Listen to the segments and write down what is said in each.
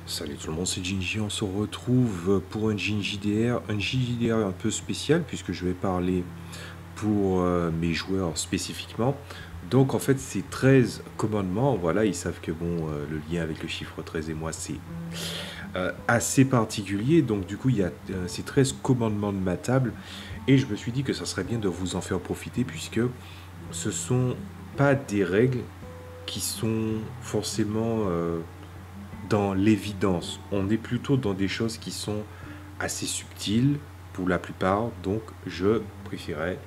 Salut tout le monde, c'est Ginji, on se retrouve pour un JDR un peu spécial puisque je vais parler pour mes joueurs spécifiquement. Donc en fait c'est 13 commandements, voilà, ils savent que bon, le lien avec le chiffre 13 et moi c'est assez particulier, donc du coup il y a ces 13 commandements de ma table et je me suis dit que ça serait bien de vous en faire profiter puisque ce sont pas des règles qui sont forcément dans l'évidence. On est plutôt dans des choses qui sont assez subtiles pour la plupart, donc je préférais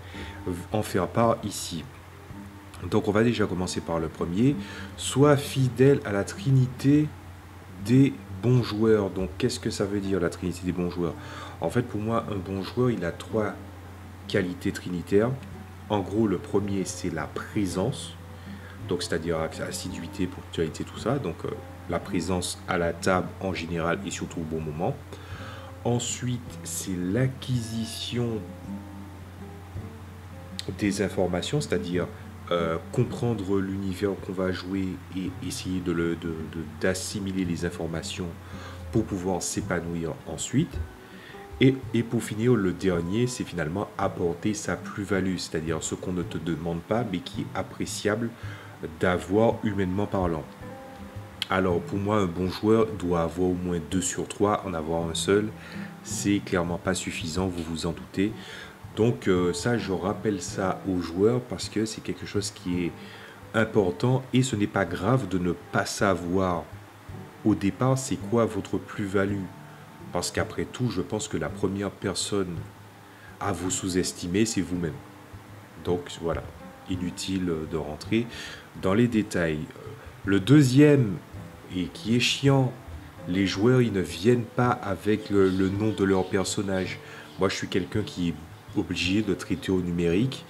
en faire part ici. Donc on va déjà commencer par le premier. Sois fidèle à la trinité des bons joueurs. Donc qu'est-ce que ça veut dire la trinité des bons joueurs? En fait pour moi un bon joueur il a trois qualités trinitaires. En gros le premier c'est la présence. Donc c'est-à-dire assiduité, ponctualité, tout ça. Donc la présence à la table en général et surtout au bon moment. Ensuite, c'est l'acquisition des informations, c'est-à-dire comprendre l'univers qu'on va jouer et essayer d'assimiler les informations pour pouvoir s'épanouir ensuite. Et pour finir, le dernier, c'est finalement apporter sa plus-value, c'est-à-dire ce qu'on ne te demande pas, mais qui est appréciable d'avoir humainement parlant. Alors pour moi, un bon joueur doit avoir au moins 2 sur 3. En avoir un seul, c'est clairement pas suffisant, vous vous en doutez. Donc ça, je rappelle ça aux joueurs parce que c'est quelque chose qui est important et ce n'est pas grave de ne pas savoir au départ c'est quoi votre plus-value. Parce qu'après tout, je pense que la première personne à vous sous-estimer, c'est vous-même. Donc voilà, inutile de rentrer dans les détails. Le deuxième, et qui est chiant, les joueurs ils ne viennent pas avec le nom de leur personnage. Moi je suis quelqu'un qui est obligé de traiter au numérique.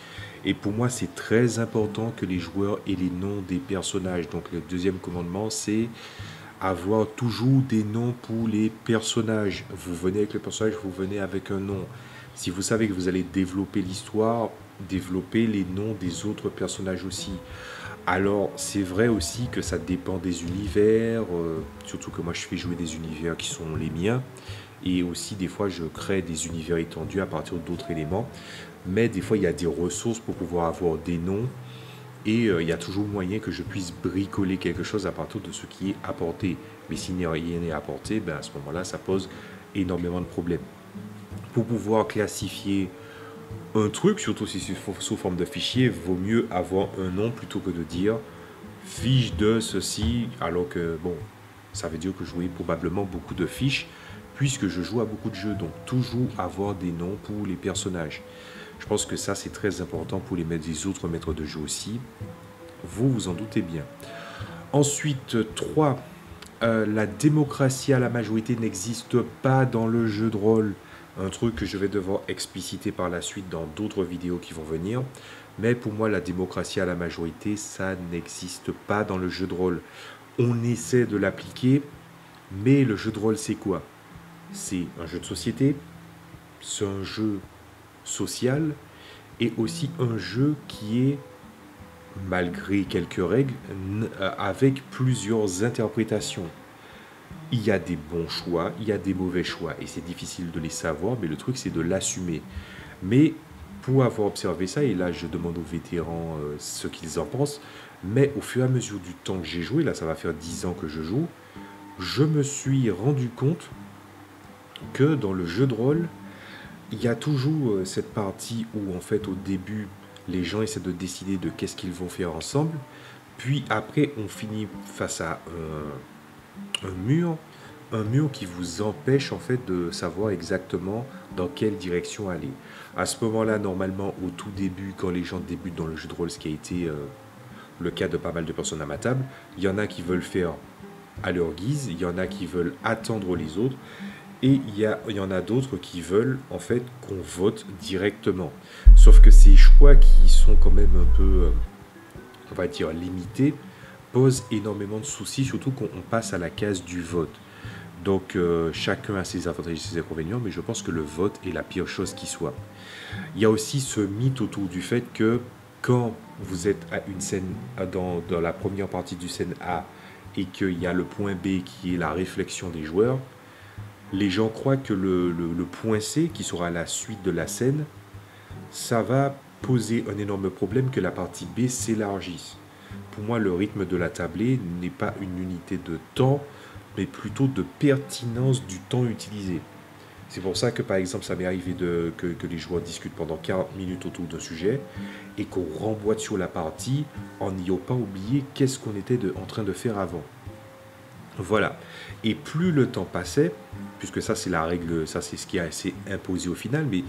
Et pour moi c'est très important que les joueurs aient les noms des personnages. Donc le deuxième commandement c'est avoir toujours des noms pour les personnages. Vous venez avec le personnage, vous venez avec un nom. Si vous savez que vous allez développer l'histoire, développer les noms des autres personnages aussi. Alors, c'est vrai aussi que ça dépend des univers, surtout que moi je fais jouer des univers qui sont les miens, et aussi des fois je crée des univers étendus à partir d'autres éléments, mais des fois il y a des ressources pour pouvoir avoir des noms, et il y a toujours moyen que je puisse bricoler quelque chose à partir de ce qui est apporté. Mais s'il n'y a rien n'est apporté, ben à ce moment-là ça pose énormément de problèmes. Pour pouvoir classifier un truc, surtout si c'est sous forme de fichier, vaut mieux avoir un nom plutôt que de dire fiche de ceci, alors que bon, ça veut dire que je jouais probablement beaucoup de fiches, puisque je joue à beaucoup de jeux, donc toujours avoir des noms pour les personnages. Je pense que ça c'est très important pour les autres maîtres de jeu aussi, vous vous en doutez bien. Ensuite, 3. La démocratie à la majorité n'existe pas dans le jeu de rôle. Un truc que je vais devoir expliciter par la suite dans d'autres vidéos qui vont venir. Mais pour moi, la démocratie à la majorité, ça n'existe pas dans le jeu de rôle. On essaie de l'appliquer, mais le jeu de rôle, c'est quoi? C'est un jeu de société, c'est un jeu social, et aussi un jeu qui est, malgré quelques règles, avec plusieurs interprétations. Il y a des bons choix, il y a des mauvais choix, et c'est difficile de les savoir, mais le truc c'est de l'assumer. Mais pour avoir observé ça, et là je demande aux vétérans ce qu'ils en pensent, mais au fur et à mesure du temps que j'ai joué, là ça va faire 10 ans que je joue, je me suis rendu compte que dans le jeu de rôle, il y a toujours cette partie où en fait au début, les gens essaient de décider de qu'est-ce qu'ils vont faire ensemble, puis après on finit face à un mur qui vous empêche en fait de savoir exactement dans quelle direction aller. À ce moment-là, normalement, au tout début, quand les gens débutent dans le jeu de rôle, ce qui a été le cas de pas mal de personnes à ma table, il y en a qui veulent faire à leur guise, il y en a qui veulent attendre les autres, et il y en a d'autres qui veulent en fait qu'on vote directement. Sauf que ces choix qui sont quand même un peu, on va dire, limités, posent énormément de soucis, surtout quand on passe à la case du vote. Donc chacun a ses avantages et ses inconvénients, mais je pense que le vote est la pire chose qui soit. Il y a aussi ce mythe autour du fait que quand vous êtes à une scène, dans la première partie du scène A, et qu'il y a le point B qui est la réflexion des joueurs, les gens croient que le point C, qui sera la suite de la scène, ça va poser un énorme problème que la partie B s'élargisse. Pour moi, le rythme de la tablée n'est pas une unité de temps, mais plutôt de pertinence du temps utilisé. C'est pour ça que, par exemple, ça m'est arrivé que les joueurs discutent pendant 40 minutes autour d'un sujet et qu'on remboîte sur la partie en n'ayant pas oublié qu'est-ce qu'on était en train de faire avant. Voilà. Et plus le temps passait, puisque ça c'est la règle, ça c'est ce qui a été imposé au final, mais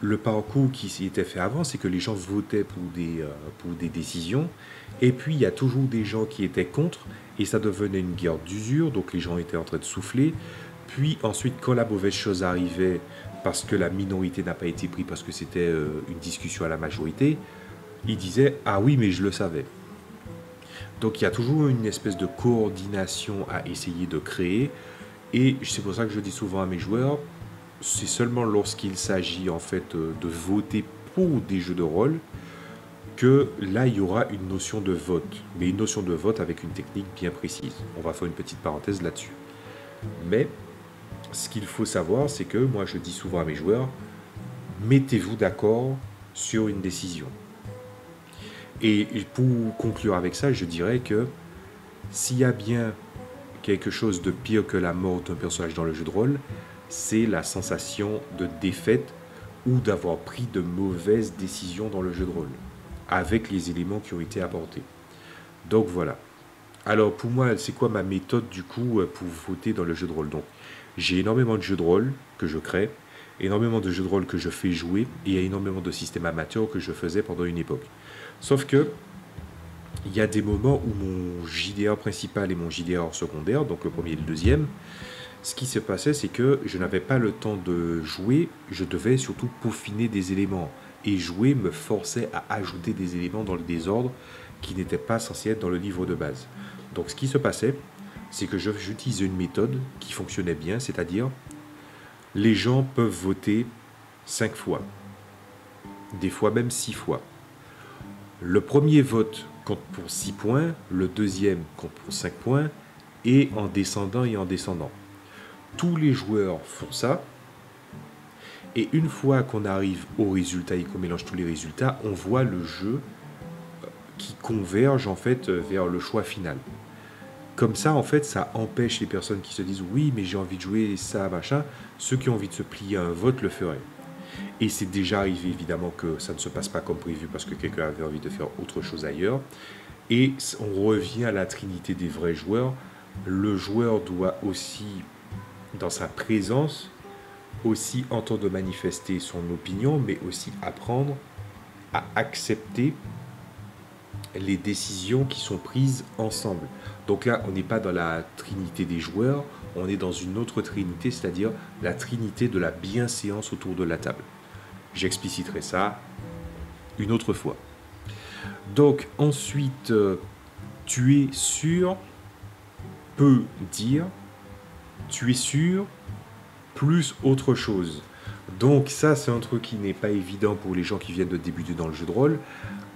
le parcours qui s'était fait avant, c'est que les gens votaient pour des décisions, et puis il y a toujours des gens qui étaient contre, et ça devenait une guerre d'usure, donc les gens étaient en train de souffler. Puis ensuite, quand la mauvaise chose arrivait, parce que la minorité n'a pas été prise, parce que c'était une discussion à la majorité, ils disaient « Ah oui, mais je le savais ». Donc il y a toujours une espèce de coordination à essayer de créer, et c'est pour ça que je dis souvent à mes joueurs, c'est seulement lorsqu'il s'agit en fait de voter pour des jeux de rôle que là il y aura une notion de vote, mais une notion de vote avec une technique bien précise. On va faire une petite parenthèse là-dessus. Mais ce qu'il faut savoir, c'est que moi je dis souvent à mes joueurs, mettez-vous d'accord sur une décision. Et pour conclure avec ça, je dirais que s'il y a bien quelque chose de pire que la mort d'un personnage dans le jeu de rôle, c'est la sensation de défaite ou d'avoir pris de mauvaises décisions dans le jeu de rôle, avec les éléments qui ont été apportés. Donc voilà. Alors pour moi, c'est quoi ma méthode du coup pour voter dans le jeu de rôle? Donc j'ai énormément de jeux de rôle que je crée, énormément de jeux de rôle que je fais jouer, et énormément de systèmes amateurs que je faisais pendant une époque. Sauf que il y a des moments où mon JDR principal et mon JDR secondaire, donc le premier et le deuxième, ce qui se passait, c'est que je n'avais pas le temps de jouer, je devais surtout peaufiner des éléments. Et jouer me forçait à ajouter des éléments dans le désordre qui n'étaient pas censés être dans le livre de base. Donc ce qui se passait, c'est que j'utilisais une méthode qui fonctionnait bien, c'est-à-dire les gens peuvent voter 5 fois, des fois même 6 fois. Le premier vote compte pour 6 points, le deuxième compte pour 5 points, et en descendant et en descendant. Tous les joueurs font ça, et une fois qu'on arrive au résultat et qu'on mélange tous les résultats, on voit le jeu qui converge en fait vers le choix final. Comme ça, en fait, ça empêche les personnes qui se disent « Oui, mais j'ai envie de jouer ça, machin ». Ceux qui ont envie de se plier à un vote le feraient. Et c'est déjà arrivé, évidemment, que ça ne se passe pas comme prévu parce que quelqu'un avait envie de faire autre chose ailleurs. Et on revient à la trinité des vrais joueurs. Le joueur doit aussi, dans sa présence, aussi entendre manifester son opinion, mais aussi apprendre à accepter les décisions qui sont prises ensemble. Donc là, on n'est pas dans la trinité des joueurs, on est dans une autre trinité, c'est-à-dire la trinité de la bienséance autour de la table. J'expliciterai ça une autre fois. Donc ensuite, tu es sûr peut dire tu es sûr plus autre chose. Donc ça, c'est un truc qui n'est pas évident pour les gens qui viennent de débuter dans le jeu de rôle.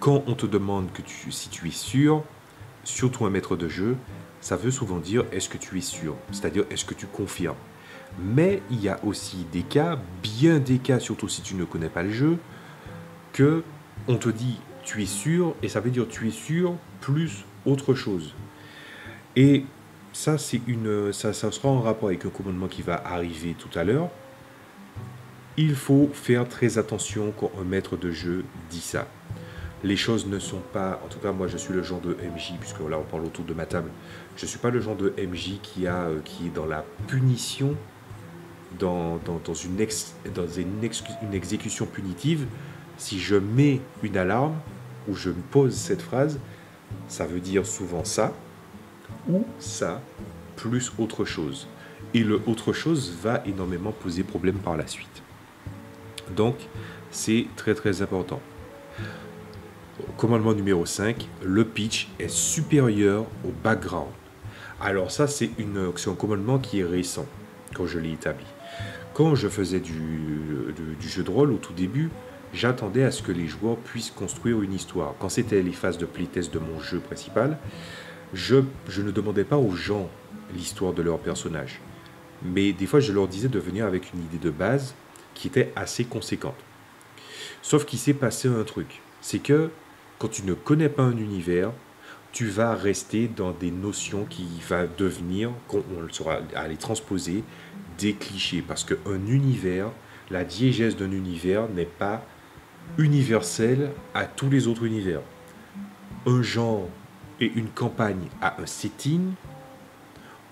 Quand on te demande si tu es sûr, surtout un maître de jeu, ça veut souvent dire est-ce que tu es sûr, c'est-à-dire est-ce que tu confirmes. Mais il y a aussi des cas, bien des cas, surtout si tu ne connais pas le jeu, que on te dit tu es sûr, et ça veut dire tu es sûr plus autre chose. Et ça, ça sera en rapport avec un commandement qui va arriver tout à l'heure. Il faut faire très attention quand un maître de jeu dit ça. Les choses ne sont pas... En tout cas, moi, je suis le genre de MJ, puisque là, on parle autour de ma table. Je ne suis pas le genre de MJ qui est dans la punition, dans une exécution punitive. Si je mets une alarme, ou je me pose cette phrase, ça veut dire souvent ça, ou ça, plus autre chose. Et le autre chose va énormément poser problème par la suite. Donc, c'est très très important. Commandement numéro 5, le pitch est supérieur au background. Alors ça, c'est un commandement qui est récent, quand je l'ai établi. Quand je faisais du jeu de rôle au tout début, j'attendais à ce que les joueurs puissent construire une histoire. Quand c'était les phases de playtest de mon jeu principal, je ne demandais pas aux gens l'histoire de leur personnage. Mais des fois, je leur disais de venir avec une idée de base qui était assez conséquente. Sauf qu'il s'est passé un truc. C'est que quand tu ne connais pas un univers, tu vas rester dans des notions qui va devenir, quand on sera à les transposer, des clichés. Parce qu'un univers, la diégèse d'un univers n'est pas universelle à tous les autres univers. Un genre et une campagne a un setting,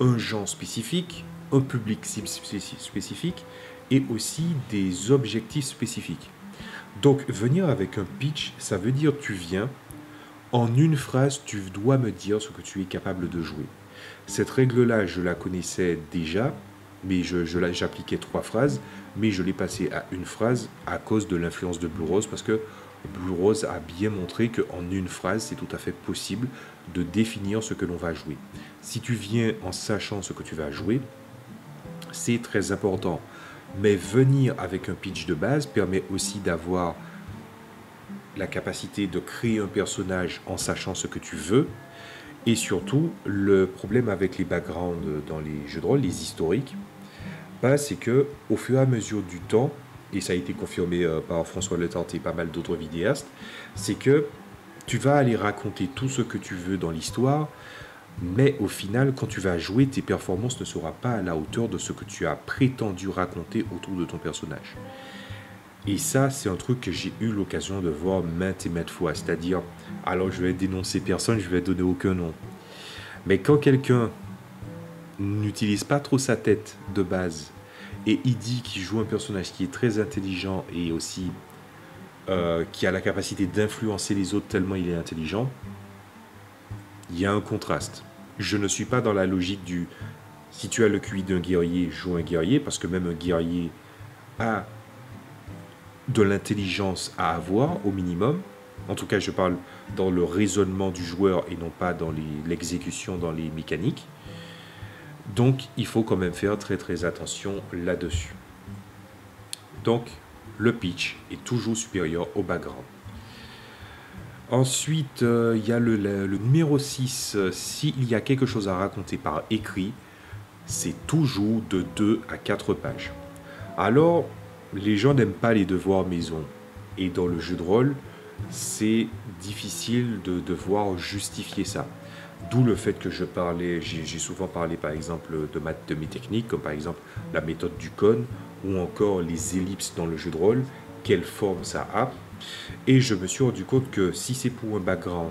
un genre spécifique, un public spécifique et aussi des objectifs spécifiques. Donc venir avec un pitch, ça veut dire tu viens, en une phrase, tu dois me dire ce que tu es capable de jouer. Cette règle-là, je la connaissais déjà, mais j'appliquais 3 phrases, mais je l'ai passée à une phrase à cause de l'influence de Blue Rose, parce que Blue Rose a bien montré qu'en une phrase, c'est tout à fait possible de définir ce que l'on va jouer. Si tu viens en sachant ce que tu vas jouer, c'est très important. Mais venir avec un pitch de base permet aussi d'avoir la capacité de créer un personnage en sachant ce que tu veux. Et surtout, le problème avec les backgrounds dans les jeux de rôle, les historiques, bah, c'est que au fur et à mesure du temps, et ça a été confirmé par François Letarte et pas mal d'autres vidéastes, c'est que tu vas aller raconter tout ce que tu veux dans l'histoire, mais au final, quand tu vas jouer, tes performances ne seront pas à la hauteur de ce que tu as prétendu raconter autour de ton personnage. Et ça, c'est un truc que j'ai eu l'occasion de voir maintes et maintes fois. C'est-à-dire, alors je vais dénoncer personne, je vais donner aucun nom. Mais quand quelqu'un n'utilise pas trop sa tête de base, et il dit qu'il joue un personnage qui est très intelligent et aussi qui a la capacité d'influencer les autres tellement il est intelligent, il y a un contraste. Je ne suis pas dans la logique du si tu as le QI d'un guerrier, joue un guerrier, parce que même un guerrier a de l'intelligence à avoir au minimum. En tout cas, je parle dans le raisonnement du joueur et non pas dans l'exécution, dans les mécaniques. Donc, il faut quand même faire très très attention là-dessus. Donc, le pitch est toujours supérieur au background. Ensuite, il y a le numéro 6. S'il y a quelque chose à raconter par écrit, c'est toujours de 2 à 4 pages. Alors, les gens n'aiment pas les devoirs maison. Et dans le jeu de rôle, c'est difficile de devoir justifier ça. D'où le fait que j'ai souvent parlé par exemple de mes techniques, comme par exemple la méthode du cône, ou encore les ellipses dans le jeu de rôle, quelle forme ça a. Et je me suis rendu compte que si c'est pour un background,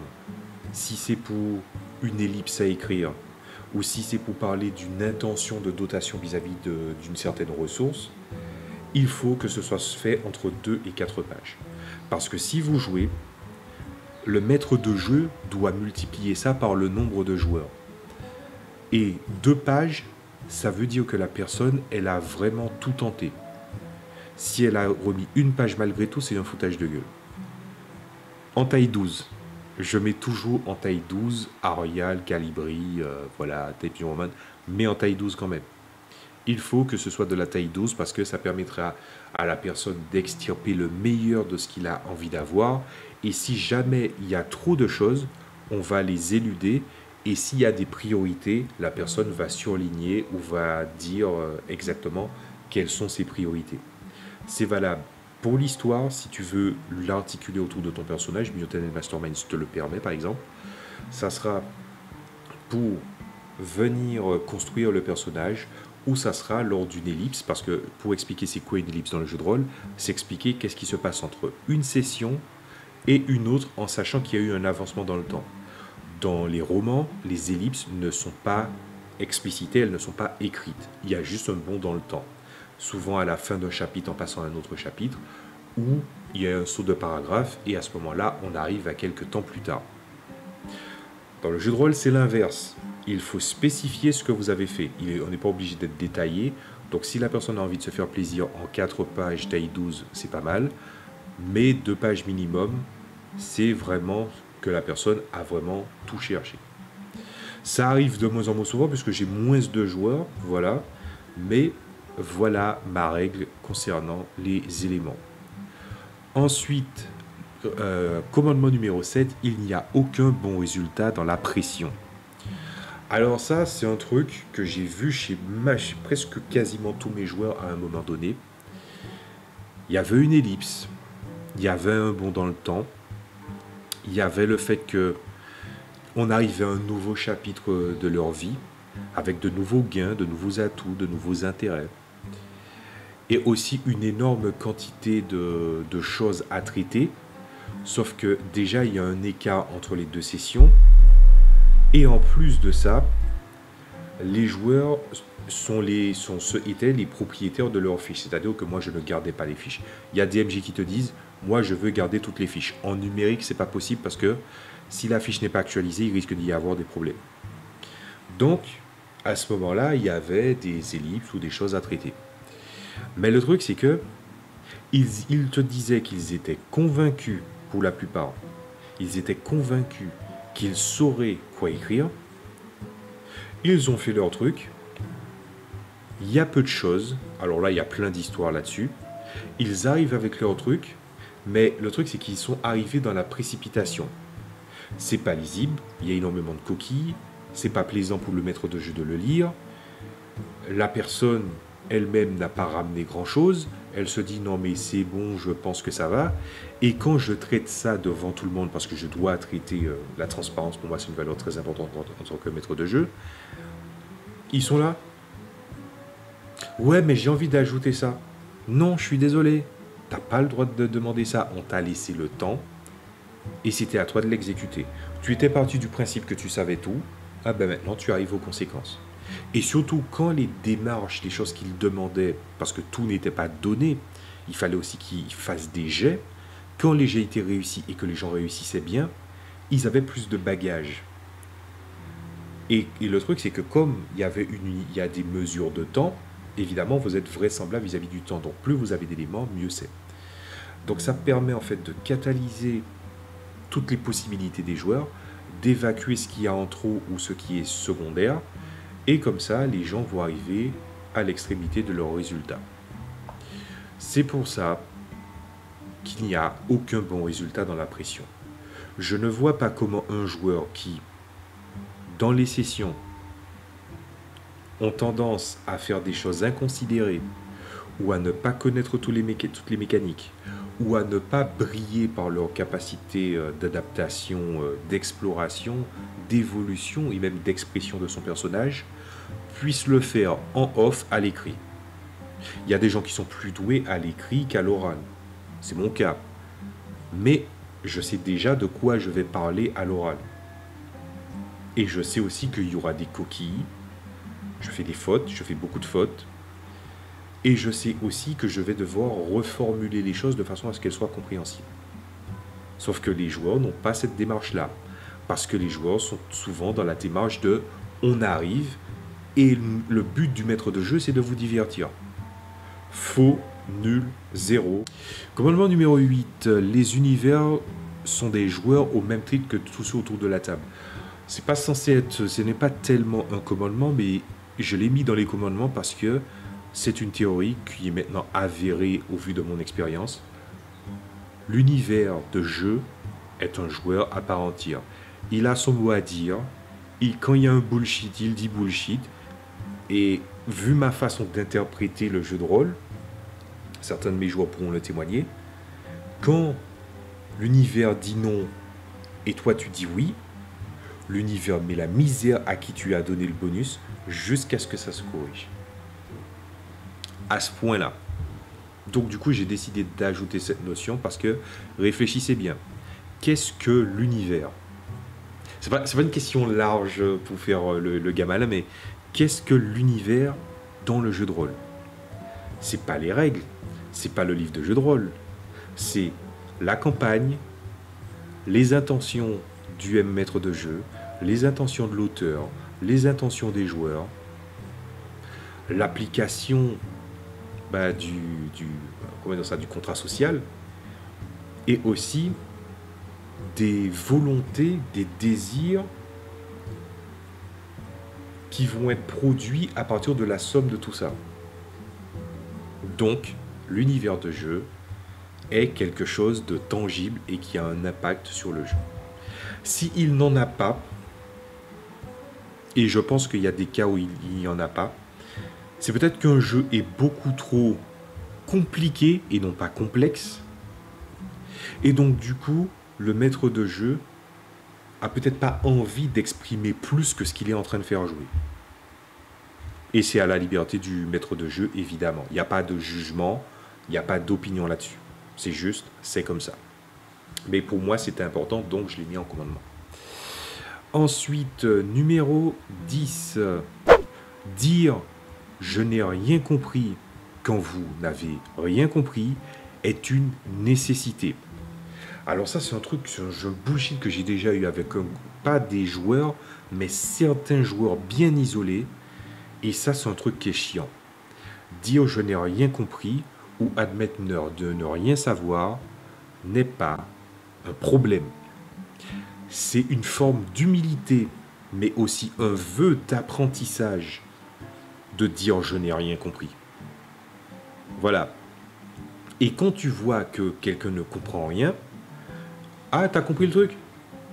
si c'est pour une ellipse à écrire, ou si c'est pour parler d'une intention de dotation vis-à-vis d'une certaine ressource, il faut que ce soit fait entre 2 et 4 pages. Parce que si vous jouez, le maître de jeu doit multiplier ça par le nombre de joueurs. Et 2 pages, ça veut dire que la personne, elle a vraiment tout tenté. Si elle a remis une page malgré tout, c'est un foutage de gueule. En taille 12, je mets toujours en taille 12, Arial, Calibri, voilà, Type Roman, mais en taille 12 quand même. Il faut que ce soit de la taille 12 parce que ça permettra à la personne d'extirper le meilleur de ce qu'il a envie d'avoir. Et si jamais il y a trop de choses, on va les éluder. Et s'il y a des priorités, la personne va surligner ou va dire exactement quelles sont ses priorités. C'est valable pour l'histoire, si tu veux l'articuler autour de ton personnage, Mutant Masterminds te le permet par exemple. Ça sera pour venir construire le personnage, ou ça sera lors d'une ellipse, parce que pour expliquer c'est quoi une ellipse dans le jeu de rôle, c'est expliquer qu'est-ce qui se passe entre une session et une autre en sachant qu'il y a eu un avancement dans le temps. Dans les romans, les ellipses ne sont pas explicitées, elles ne sont pas écrites. Il y a juste un bond dans le temps. Souvent à la fin d'un chapitre en passant à un autre chapitre, où il y a un saut de paragraphe et à ce moment-là, on arrive à quelques temps plus tard. Dans le jeu de rôle, c'est l'inverse. Il faut spécifier ce que vous avez fait. On n'est pas obligé d'être détaillé. Donc si la personne a envie de se faire plaisir en 4 pages, taille 12, c'est pas mal. Mais 2 pages minimum, c'est vraiment que la personne a vraiment tout cherché. Ça arrive de moins en moins souvent puisque j'ai moins de joueurs, voilà. Mais voilà ma règle concernant les éléments. Ensuite, commandement numéro 7, il n'y a aucun bon résultat dans la pression. Alors ça, c'est un truc que j'ai vu chez presque quasiment tous mes joueurs à un moment donné. Il y avait une ellipse, il y avait un bond dans le temps, il y avait le fait que on arrivait à un nouveau chapitre de leur vie, avec de nouveaux gains, de nouveaux atouts, de nouveaux intérêts. Et aussi une énorme quantité de choses à traiter, sauf que déjà il y a un écart entre les deux sessions, et en plus de ça, les joueurs étaient les propriétaires de leurs fiches, c'est-à-dire que moi je ne gardais pas les fiches. Il y a des MJ qui te disent, moi je veux garder toutes les fiches. En numérique, c'est pas possible parce que si la fiche n'est pas actualisée, il risque d'y avoir des problèmes. Donc, à ce moment-là, il y avait des ellipses ou des choses à traiter. Mais le truc, c'est que ils te disaient qu'ils étaient convaincus, pour la plupart, ils étaient convaincus qu'ils sauraient quoi écrire. Ils ont fait leur truc. Il y a peu de choses. Alors là, il y a plein d'histoires là-dessus. Ils arrivent avec leur truc, mais le truc, c'est qu'ils sont arrivés dans la précipitation. C'est pas lisible, il y a énormément de coquilles, c'est pas plaisant pour le maître de jeu de le lire. La personne elle-même n'a pas ramené grand-chose. Elle se dit non mais c'est bon, je pense que ça va. Et quand je traite ça devant tout le monde, parce que je dois traiter la transparence, pour moi c'est une valeur très importante en tant que maître de jeu, ils sont là. Ouais mais j'ai envie d'ajouter ça. Non, je suis désolé. T'as pas le droit de demander ça. On t'a laissé le temps et c'était à toi de l'exécuter. Tu étais parti du principe que tu savais tout. Ah ben maintenant tu arrives aux conséquences. Et surtout quand les démarches, les choses qu'ils demandaient, parce que tout n'était pas donné, il fallait aussi qu'ils fassent des jets. Quand les jets étaient réussis et que les gens réussissaient bien, ils avaient plus de bagages. Et le truc, c'est que comme il y a des mesures de temps, évidemment, vous êtes vraisemblable vis-à-vis du temps. Donc plus vous avez d'éléments, mieux c'est. Donc ça permet en fait de catalyser toutes les possibilités des joueurs, d'évacuer ce qu'il y a en trop ou ce qui est secondaire, et comme ça, les gens vont arriver à l'extrémité de leurs résultats. C'est pour ça qu'il n'y a aucun bon résultat dans la pression. Je ne vois pas comment un joueur qui, dans les sessions, ont tendance à faire des choses inconsidérées, ou à ne pas connaître toutes les mécaniques, ou à ne pas briller par leur capacité d'adaptation, d'exploration, d'évolution et même d'expression de son personnage, puisse le faire en off à l'écrit. Il y a des gens qui sont plus doués à l'écrit qu'à l'oral. C'est mon cas. Mais je sais déjà de quoi je vais parler à l'oral. Et je sais aussi qu'il y aura des coquilles. Je fais des fautes, je fais beaucoup de fautes. Et je sais aussi que je vais devoir reformuler les choses de façon à ce qu'elles soient compréhensibles. Sauf que les joueurs n'ont pas cette démarche-là. Parce que les joueurs sont souvent dans la démarche de « on arrive » et le but du maître de jeu, c'est de vous divertir. Faux, nul, zéro. Commandement numéro 8. Les univers sont des joueurs au même titre que tous ceux autour de la table. C'est pas censé être, ce n'est pas tellement un commandement, mais je l'ai mis dans les commandements parce que c'est une théorie qui est maintenant avérée au vu de mon expérience. L'univers de jeu est un joueur à part entière. Il a son mot à dire. Quand il y a un bullshit, il dit bullshit. Et vu ma façon d'interpréter le jeu de rôle, certains de mes joueurs pourront le témoigner, quand l'univers dit non et toi tu dis oui, l'univers met la misère à qui tu as donné le bonus jusqu'à ce que ça se corrige. À ce point-là. Donc du coup, j'ai décidé d'ajouter cette notion parce que réfléchissez bien. Qu'est-ce que l'univers? C'est pas une question large pour faire le gamin là, mais qu'est-ce que l'univers dans le jeu de rôle? C'est pas les règles, c'est pas le livre de jeu de rôle, c'est la campagne, les intentions du maître de jeu, les intentions de l'auteur, les intentions des joueurs, l'application du contrat social, et aussi des volontés, des désirs qui vont être produits à partir de la somme de tout ça. Donc, l'univers de jeu est quelque chose de tangible et qui a un impact sur le jeu. S'il n'en a pas, et je pense qu'il y a des cas où il n'y en a pas, c'est peut-être qu'un jeu est beaucoup trop compliqué et non pas complexe. Et donc du coup, le maître de jeu a peut-être pas envie d'exprimer plus que ce qu'il est en train de faire jouer. Et c'est à la liberté du maître de jeu, évidemment. Il n'y a pas de jugement, il n'y a pas d'opinion là-dessus. C'est juste, c'est comme ça. Mais pour moi, c'était important, donc je l'ai mis en commandement. Ensuite, numéro 10. Dire « je n'ai rien compris » quand vous n'avez rien compris est une nécessité. Alors ça, c'est un truc, c'est un jeu bullshit que j'ai déjà eu avec pas des joueurs, mais certains joueurs bien isolés. Et ça, c'est un truc qui est chiant. Dire « je n'ai rien compris » ou admettre de ne rien savoir n'est pas un problème. C'est une forme d'humilité, mais aussi un vœu d'apprentissage de dire « je n'ai rien compris ». Voilà. Et quand tu vois que quelqu'un ne comprend rien, « ah, t'as compris le truc ?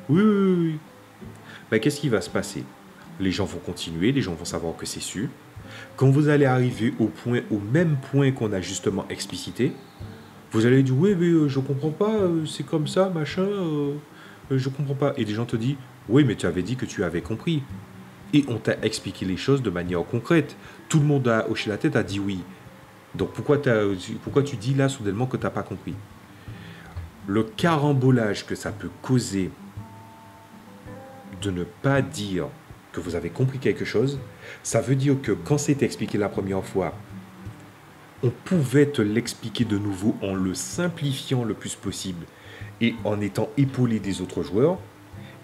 Oui, oui, oui, oui. » Ben, qu'est-ce qui va se passer ? Les gens vont continuer, les gens vont savoir que c'est su. Quand vous allez arriver au même point qu'on a justement explicité, vous allez dire « oui, mais je comprends pas, c'est comme ça, machin, je comprends pas. » Et les gens te disent « oui, mais tu avais dit que tu avais compris. » Et on t'a expliqué les choses de manière concrète. Tout le monde a hoché la tête, a dit oui. Donc pourquoi tu dis là soudainement que tu n'as pas compris ? Le carambolage que ça peut causer de ne pas dire que vous avez compris quelque chose, ça veut dire que quand c'est expliqué la première fois, on pouvait te l'expliquer de nouveau en le simplifiant le plus possible et en étant épaulé des autres joueurs,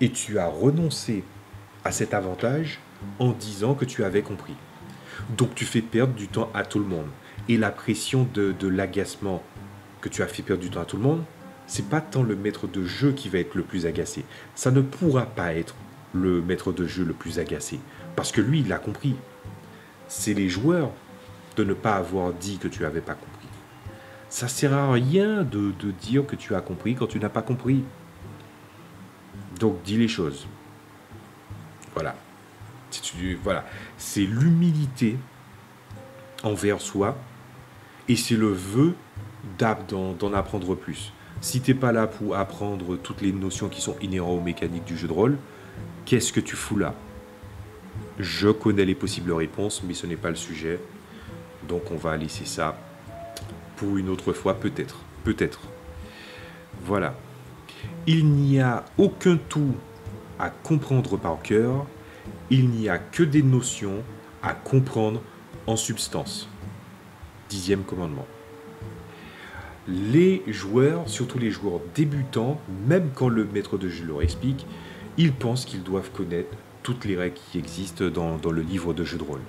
et tu as renoncé à cet avantage en disant que tu avais compris. Donc tu fais perdre du temps à tout le monde. Et la pression de l'agacement que tu as fait perdre du temps à tout le monde, c'est pas tant le maître de jeu qui va être le plus agacé. Ça ne pourra pas être le maître de jeu le plus agacé. Parce que lui, il a compris. C'est les joueurs de ne pas avoir dit que tu n'avais pas compris. Ça ne sert à rien de dire que tu as compris quand tu n'as pas compris. Donc dis les choses. Voilà. Voilà. C'est l'humilité envers soi et c'est le vœu d'en apprendre plus. Si tu n'es pas là pour apprendre toutes les notions qui sont inhérentes aux mécaniques du jeu de rôle, qu'est-ce que tu fous là ? Je connais les possibles réponses, mais ce n'est pas le sujet. Donc on va laisser ça pour une autre fois, peut-être. Peut-être. Voilà. Il n'y a aucun tout à comprendre par cœur. Il n'y a que des notions à comprendre en substance. 10e commandement. Les joueurs, surtout les joueurs débutants, même quand le maître de jeu leur explique, ils pensent qu'ils doivent connaître toutes les règles qui existent dans le livre de jeu de rôle.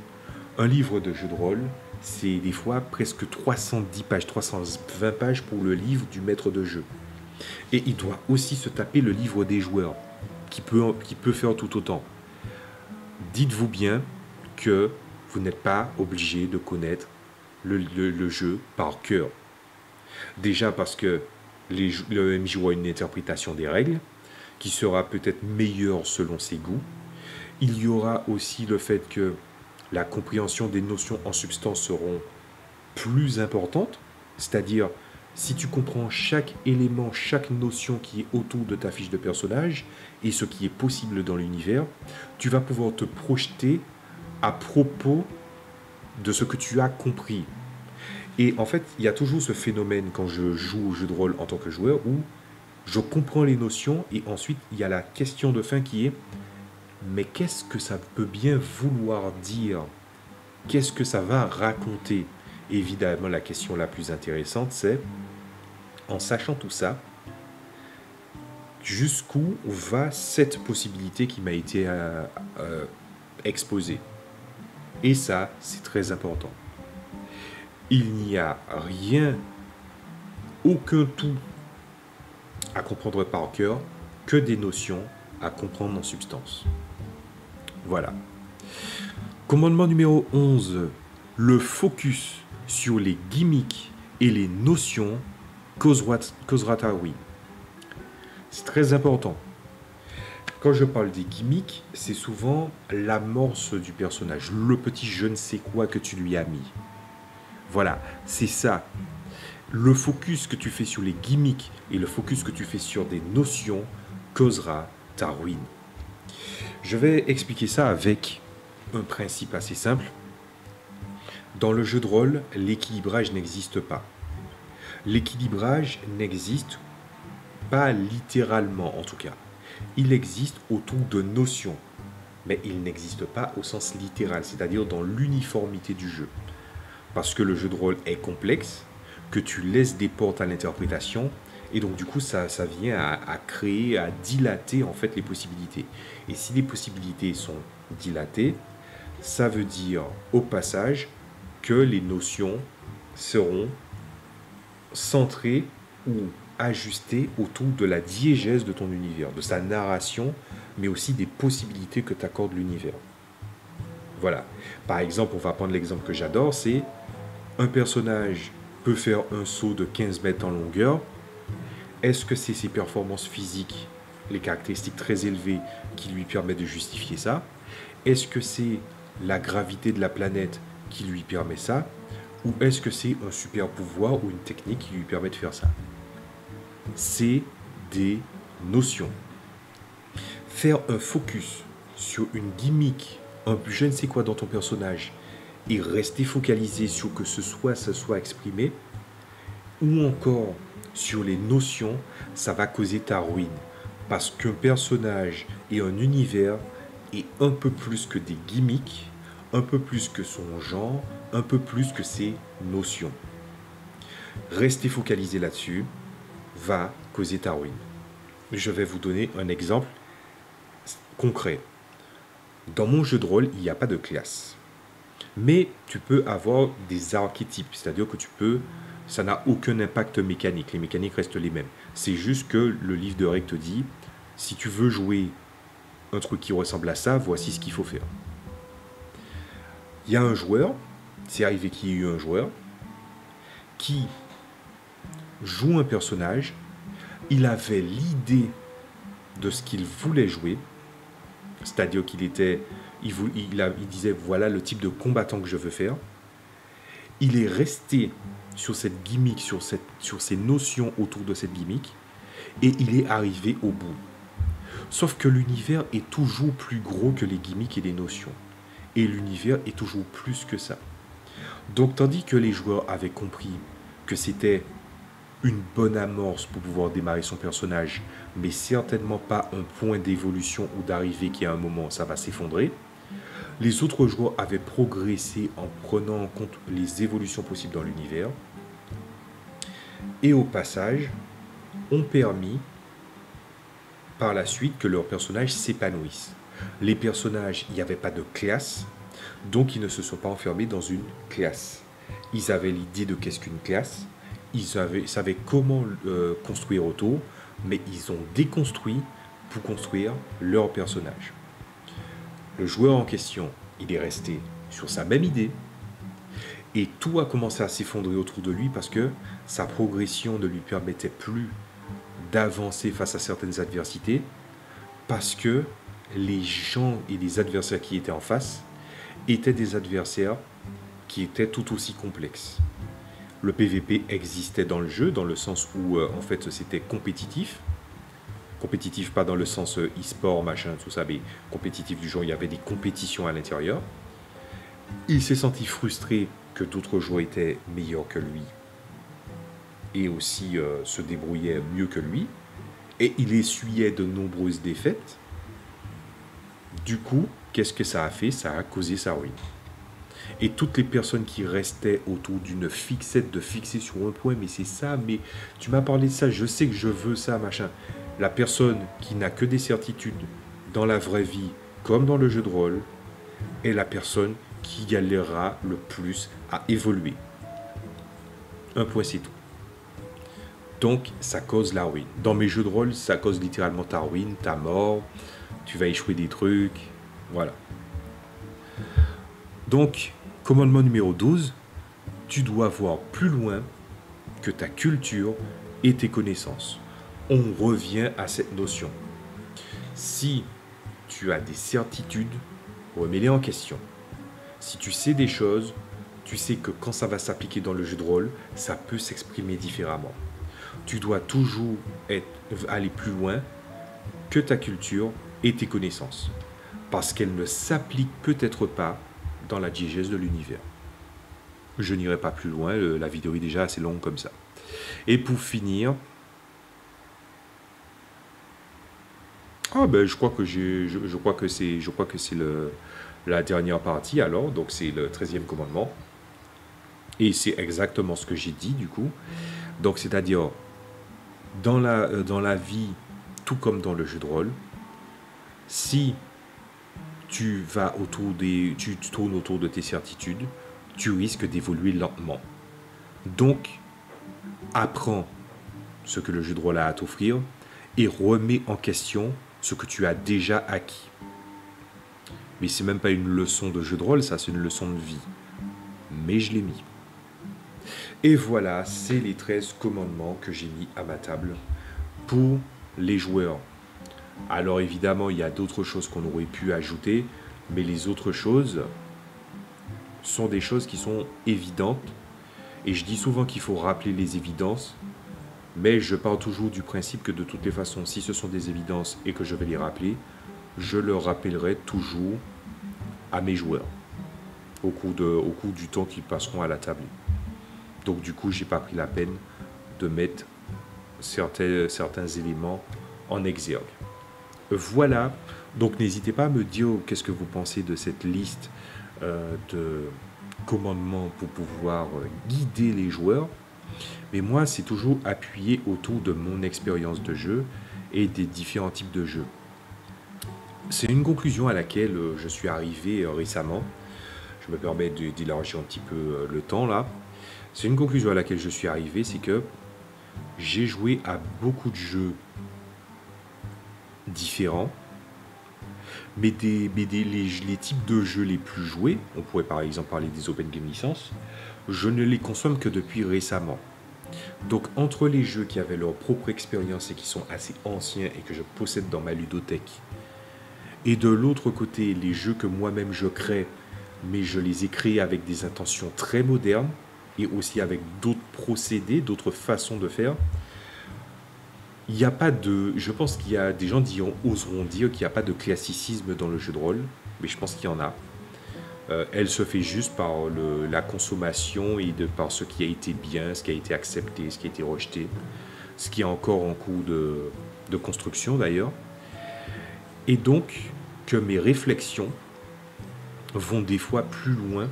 Un livre de jeu de rôle, c'est des fois presque 310 pages, 320 pages pour le livre du maître de jeu. Et il doit aussi se taper le livre des joueurs, qui peut faire tout autant. Dites-vous bien que vous n'êtes pas obligé de connaître le jeu par cœur. Déjà parce que le MJ aura une interprétation des règles qui sera peut-être meilleure selon ses goûts. Il y aura aussi le fait que la compréhension des notions en substance seront plus importantes, c'est-à-dire si tu comprends chaque élément, chaque notion qui est autour de ta fiche de personnage et ce qui est possible dans l'univers, tu vas pouvoir te projeter à propos de ce que tu as compris. Et en fait, il y a toujours ce phénomène quand je joue au jeu de rôle en tant que joueur où je comprends les notions et ensuite il y a la question de fin qui est mais qu'est-ce que ça peut bien vouloir dire ? Qu'est-ce que ça va raconter ? Évidemment, la question la plus intéressante, c'est, en sachant tout ça, jusqu'où va cette possibilité qui m'a été exposée ? Et ça, c'est très important. Il n'y a rien, aucun tout à comprendre par cœur, que des notions à comprendre en substance. Voilà. Commandement numéro 11. Le focus sur les gimmicks et les notions causera ta ruine. C'est très important. Quand je parle des gimmicks, c'est souvent l'amorce du personnage, le petit je ne sais quoi que tu lui as mis. Voilà, c'est ça. Le focus que tu fais sur les gimmicks et le focus que tu fais sur des notions causera ta ruine. Je vais expliquer ça avec un principe assez simple. Dans le jeu de rôle, l'équilibrage n'existe pas. L'équilibrage n'existe pas littéralement en tout cas. Il existe autour de notions, mais il n'existe pas au sens littéral, c'est-à-dire dans l'uniformité du jeu. Parce que le jeu de rôle est complexe, que tu laisses des portes à l'interprétation, et donc du coup ça vient à créer, à dilater en fait les possibilités. Et si les possibilités sont dilatées, ça veut dire au passage que les notions seront centrées ou ajustées autour de la diégèse de ton univers, de sa narration, mais aussi des possibilités que t'accorde l'univers. Voilà. Par exemple, on va prendre l'exemple que j'adore, c'est un personnage peut faire un saut de 15 mètres en longueur. Est-ce que c'est ses performances physiques, les caractéristiques très élevées qui lui permettent de justifier ça? Est-ce que c'est la gravité de la planète qui lui permet ça? Ou est-ce que c'est un super pouvoir ou une technique qui lui permet de faire ça? C'est des notions. Faire un focus sur une gimmick, un je ne sais quoi dans ton personnage, et rester focalisé sur que ce soit exprimé, ou encore sur les notions, ça va causer ta ruine. Parce qu'un personnage et un univers est un peu plus que des gimmicks, un peu plus que son genre, un peu plus que ses notions. Rester focalisé là-dessus va causer ta ruine. Je vais vous donner un exemple concret. Dans mon jeu de rôle, il n'y a pas de classe. Mais tu peux avoir des archétypes, c'est-à-dire que ça n'a aucun impact mécanique, les mécaniques restent les mêmes. C'est juste que le livre de règles te dit, si tu veux jouer un truc qui ressemble à ça, voici ce qu'il faut faire. Il y a un joueur, c'est arrivé qu'il y ait eu un joueur, qui joue un personnage, il avait l'idée de ce qu'il voulait jouer, c'est-à-dire il disait voilà le type de combattant que je veux faire. Il est resté sur cette gimmick, sur ces notions autour de cette gimmick, et il est arrivé au bout. Sauf que l'univers est toujours plus gros que les gimmicks et les notions. Et l'univers est toujours plus que ça. Donc tandis que les joueurs avaient compris que c'était une bonne amorce pour pouvoir démarrer son personnage, mais certainement pas un point d'évolution ou d'arrivée qui à un moment ça va s'effondrer, les autres joueurs avaient progressé en prenant en compte les évolutions possibles dans l'univers et au passage ont permis par la suite que leurs personnages s'épanouissent. Les personnages, il n'y avait pas de classe, donc ils ne se sont pas enfermés dans une classe. Ils avaient l'idée de qu'est-ce qu'une classe, ils savaient comment construire autour, mais ils ont déconstruit pour construire leur personnage. Le joueur en question, il est resté sur sa même idée, et tout a commencé à s'effondrer autour de lui parce que sa progression ne lui permettait plus d'avancer face à certaines adversités, parce que les gens et les adversaires qui étaient en face étaient des adversaires qui étaient tout aussi complexes. Le PVP existait dans le jeu, dans le sens où en fait c'était compétitif. Compétitif pas dans le sens e-sport, machin, tout ça, mais compétitif du genre il y avait des compétitions à l'intérieur. Il s'est senti frustré que d'autres joueurs étaient meilleurs que lui et aussi se débrouillaient mieux que lui. Et il essuyait de nombreuses défaites. Du coup, qu'est-ce que ça a fait? Ça a causé sa ruine. Et toutes les personnes qui restaient autour d'une fixette, de fixer sur un point, mais c'est ça, mais tu m'as parlé de ça, je sais que je veux ça, machin. La personne qui n'a que des certitudes dans la vraie vie, comme dans le jeu de rôle, est la personne qui galérera le plus à évoluer. Un point, c'est tout. Donc, ça cause la ruine. Dans mes jeux de rôle, ça cause littéralement ta ruine, ta mort, tu vas échouer des trucs, voilà. Donc, commandement numéro 12, tu dois voir plus loin que ta culture et tes connaissances. On revient à cette notion. Si tu as des certitudes, remets-les en question. Si tu sais des choses, tu sais que quand ça va s'appliquer dans le jeu de rôle, ça peut s'exprimer différemment. Tu dois toujours aller plus loin que ta culture et tes connaissances, parce qu'elles ne s'appliquent peut-être pas dans la diégèse de l'univers. Je n'irai pas plus loin, la vidéo est déjà assez longue comme ça. Et pour finir, je crois que c'est la dernière partie alors, donc c'est le 13e commandement. Et c'est exactement ce que j'ai dit du coup. Donc c'est-à-dire, dans la vie, tout comme dans le jeu de rôle, si tu tournes autour de tes certitudes, tu risques d'évoluer lentement. Donc, apprends ce que le jeu de rôle a à t'offrir et remets en question ce que tu as déjà acquis. Mais c'est même pas une leçon de jeu de rôle, ça c'est une leçon de vie. Mais je l'ai mis. Et voilà, c'est les 13 commandements que j'ai mis à ma table pour les joueurs. Alors évidemment, il y a d'autres choses qu'on aurait pu ajouter, mais les autres choses sont des choses qui sont évidentes. Et je dis souvent qu'il faut rappeler les évidences, mais je pars toujours du principe que de toutes les façons, si ce sont des évidences et que je vais les rappeler, je le rappellerai toujours à mes joueurs au cours du temps qu'ils passeront à la table. Donc du coup, j'ai pas pris la peine de mettre certains éléments en exergue. Voilà, donc n'hésitez pas à me dire qu'est-ce que vous pensez de cette liste de commandements pour pouvoir guider les joueurs. Mais moi, c'est toujours appuyé autour de mon expérience de jeu et des différents types de jeux. C'est une conclusion à laquelle je suis arrivé récemment. Je me permets d'élargir un petit peu le temps là. C'est une conclusion à laquelle je suis arrivé, c'est que j'ai joué à beaucoup de jeux différents, mais les types de jeux les plus joués, on pourrait par exemple parler des Open Game License, je ne les consomme que depuis récemment. Donc entre les jeux qui avaient leur propre expérience et qui sont assez anciens et que je possède dans ma ludothèque, et de l'autre côté les jeux que moi-même je crée, mais je les ai créés avec des intentions très modernes et aussi avec d'autres procédés, d'autres façons de faire, il n'y a pas de... Je pense qu'il y a des gens qui oseront dire qu'il n'y a pas de classicisme dans le jeu de rôle, mais je pense qu'il y en a. Elle se fait juste par la consommation et par ce qui a été bien, ce qui a été accepté, ce qui a été rejeté, ce qui est encore en cours de construction d'ailleurs. Et donc que mes réflexions vont des fois plus loin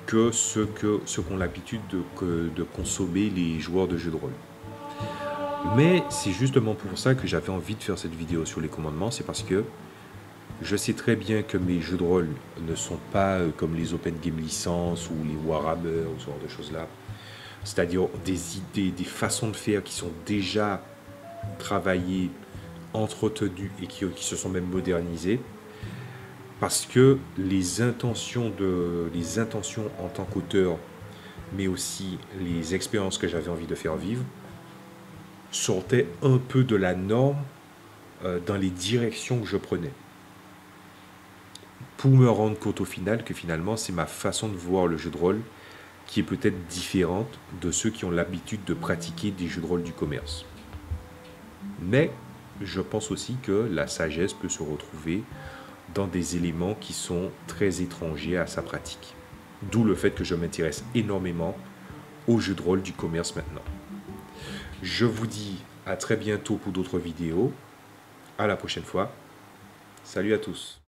que ce qu'ont l'habitude de consommer les joueurs de jeux de rôle. Mais c'est justement pour ça que j'avais envie de faire cette vidéo sur les commandements, c'est parce que je sais très bien que mes jeux de rôle ne sont pas comme les Open Game License ou les Warhammer ou ce genre de choses-là. C'est-à-dire des idées, des façons de faire qui sont déjà travaillées, entretenues et qui se sont même modernisées. Parce que les intentions en tant qu'auteur, mais aussi les expériences que j'avais envie de faire vivre, sortaient un peu de la norme dans les directions que je prenais. Pour me rendre compte au final que finalement c'est ma façon de voir le jeu de rôle qui est peut-être différente de ceux qui ont l'habitude de pratiquer des jeux de rôle du commerce. Mais je pense aussi que la sagesse peut se retrouver dans des éléments qui sont très étrangers à sa pratique. D'où le fait que je m'intéresse énormément aux jeux de rôle du commerce maintenant. Je vous dis à très bientôt pour d'autres vidéos. À la prochaine fois. Salut à tous.